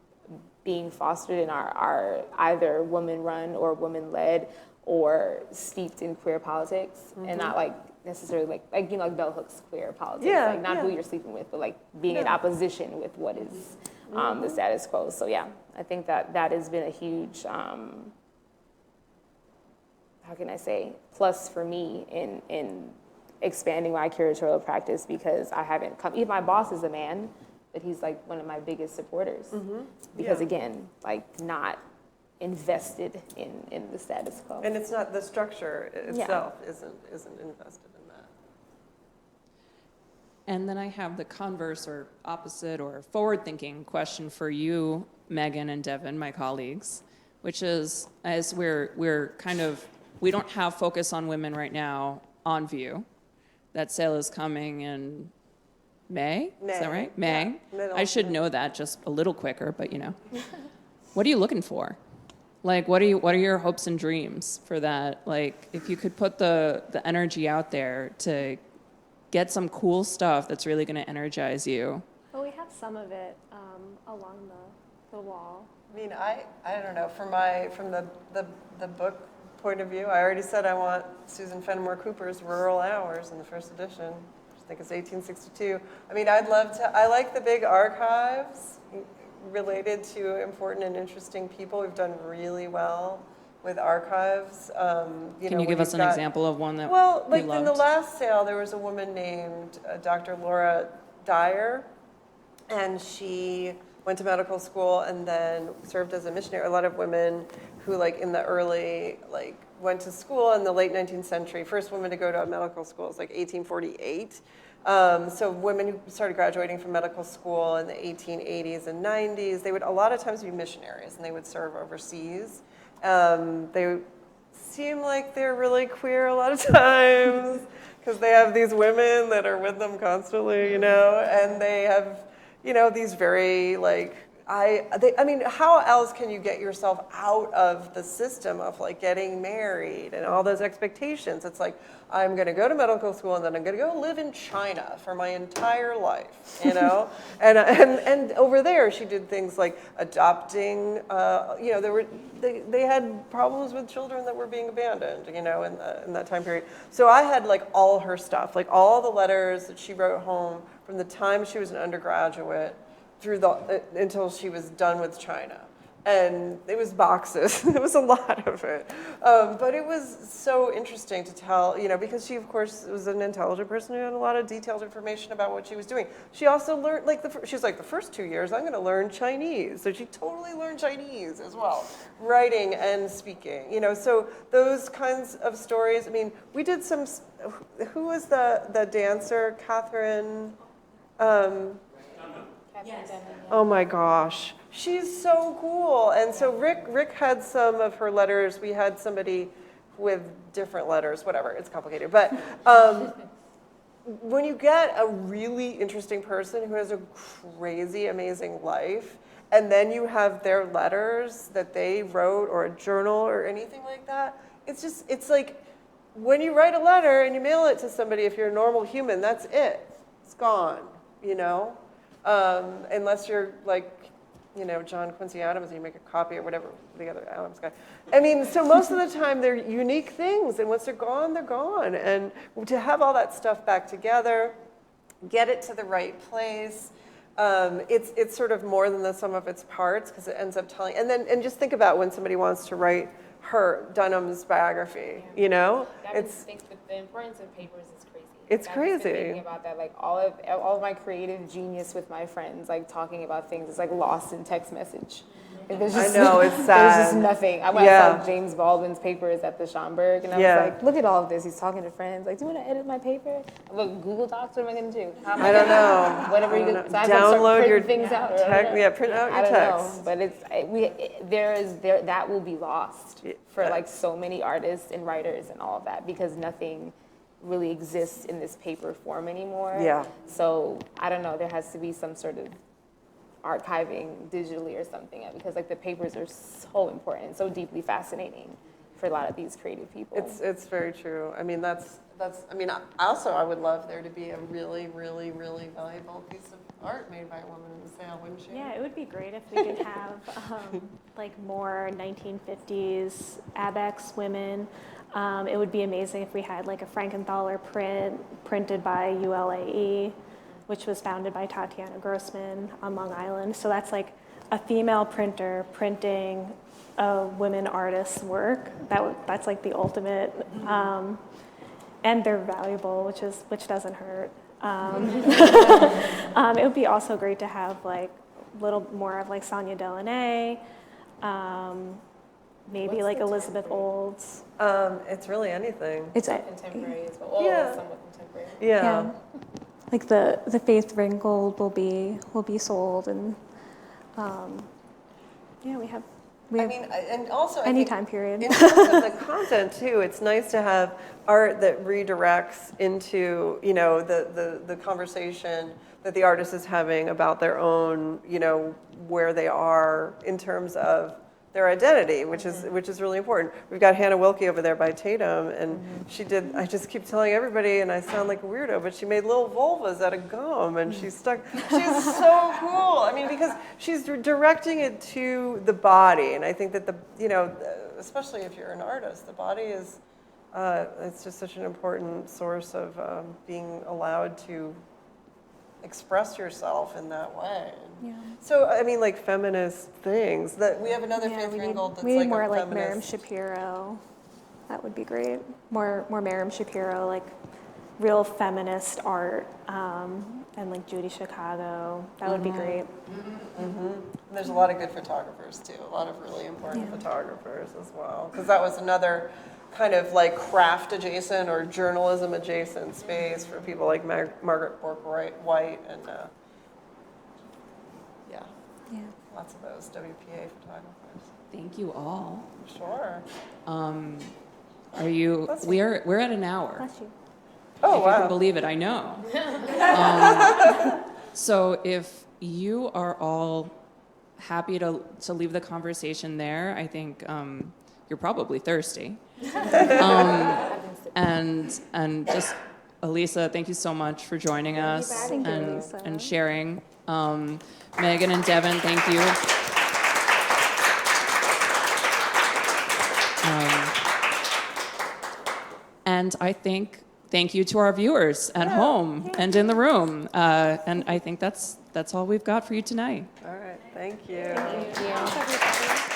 being fostered in are either woman-run or woman-led or steeped in queer politics, and not like necessarily like you know like bell hooks queer politics, like not who you're sleeping with, but like being in opposition with what is the status quo. So yeah, I think that has been a huge, how can I say, plus for me in expanding my curatorial practice, because I haven't come. Even my boss is a man, but he's like one of my biggest supporters because again, like not invested in the status quo. And it's not, the structure itself isn't invested in that. And then I have the converse or opposite or forward-thinking question for you, Meagan and Devon, my colleagues, which is, as we're kind of, we don't have Focus on Women right now on view. That sale is coming in May? Is that right? May? Yeah, I should know that just a little quicker, but you know. What are you looking for? Like, what are your hopes and dreams for that? Like, if you could put the energy out there to get some cool stuff that's really going to energize you. Well, we have some of it along the wall. I mean, I don't know, from the book point of view, I already said I want Susan Fenimore Cooper's Rural Hours in the first edition. I think it's 1862. I mean, I like the big archives related to important and interesting people. We've done really well with archives. Can you give us an example of one that well, like you loved? in the last sale, there was a woman named Dr. Laura Dyer, and she went to medical school and then served as a missionary. A lot of women who, like, in the early, like, went to school in the late 19th century. First woman to go to a medical school is like 1848. So women who started graduating from medical school in the 1880s and 90s, they would a lot of times be missionaries, and they would serve overseas. They seem like they're really queer a lot of times because they have these women that are with them constantly, you know, and they have, you know, these very, like, I mean, how else can you get yourself out of the system of like getting married and all those expectations? It's like, I'm going to go to medical school and then I'm going to go live in China for my entire life, you know? and over there, she did things like adopting, you know, they had problems with children that were being abandoned, you know, in that time period. So I had like all her stuff, like all the letters that she wrote home from the time she was an undergraduate through until she was done with China. And it was boxes. It was a lot of it. But it was so interesting to tell, you know, because she, of course, was an intelligent person who had a lot of detailed information about what she was doing. She also learned, like, she's like, the first 2 years, I'm going to learn Chinese. So she totally learned Chinese as well, writing and speaking. You know, so those kinds of stories. I mean, we did some, who was the dancer? Catherine, Yes. oh my gosh, she's so cool. And so Rick had some of her letters. We had somebody with different letters, whatever, it's complicated. But when you get a really interesting person who has a crazy, amazing life, and then you have their letters that they wrote or a journal or anything like that, it's like when you write a letter and you mail it to somebody, if you're a normal human, that's it. It's gone, you know? Unless you're like, you know, John Quincy Adams and you make a copy or whatever, the other Adams guy. I mean, so most of the time they're unique things, and once they're gone, they're gone. And to have all that stuff back together, get it to the right place, it's sort of more than the sum of its parts because it ends up telling. And just think about when somebody wants to write Dunham's biography. You know, the importance of papers is crazy. It's I've just been crazy. thinking about that, like all of my creative genius with my friends, like talking about things, is like lost in text message. Like, I know, it's sad. There's just nothing. I saw James Baldwin's papers at the Schomburg, and I was like, look at all of this. He's talking to friends. Like, do you want to edit my paper? Look, Google Docs. What am I going to do? I don't know. Whatever you know. So I Download your things out. print out your I don't text. know, but that will be lost for like so many artists and writers and all of that because nothing really exists in this paper form anymore. Yeah. So I don't know. There has to be some sort of archiving digitally or something because like the papers are so important and so deeply fascinating for a lot of these creative people. It's very true. I mean, that's. I mean, also I would love there to be a really, really, really valuable piece of art made by a woman in the sale, wouldn't you? Yeah, it would be great if we could have like more 1950s Abex women. It would be amazing if we had like a Frankenthaler print printed by ULAE, which was founded by Tatiana Grossman on Long Island. So that's like a female printer printing a women artist's work. That's like the ultimate. And they're valuable, which doesn't hurt. It would be also great to have like a little more of like Sonia Delaunay, maybe like Elizabeth Olds. It's really anything. It's Contemporary as well. Yeah. Somewhat contemporary. Yeah. Like the Faith Ringgold will be sold, and we have I mean, and also I any think time period. in terms of the content too, it's nice to have art that redirects into, you know, the conversation that the artist is having about their own, you know, where they are in terms of their identity, which is really important. We've got Hannah Wilkie over there by Tatum, and she did. I just keep telling everybody, and I sound like a weirdo, but she made little vulvas out of gum, and she's stuck. She's so cool. I mean, because she's directing it to the body, and I think that especially if you're an artist, the body is. It's just such an important source of being allowed to express yourself in that way. Yeah. So, I mean, like feminist things. That we have another Faith Ringgold that's we need like more a like Miriam feminist. Shapiro. That would be great. More Miriam Shapiro, like real feminist art, and like Judy Chicago. That would be great. And there's a lot of good photographers too. A lot of really important photographers as well. Because that was another kind of like craft adjacent or journalism adjacent space for people like Margaret Bourke-White and lots of those WPA photographers. Thank you all. Sure. Are you? We're at an hour. Bless you. Oh, If you can wow. believe it, I know. So if you are all happy to leave the conversation there, I think you're probably thirsty. And just Alyssa, thank you so much for joining us Thank you, Alyssa. and sharing. Meagan and Devon, thank you. And I think thank you to our viewers at home and in the room. And I think that's all we've got for you tonight. All right. Thank you. Thank you. Thanks, everybody.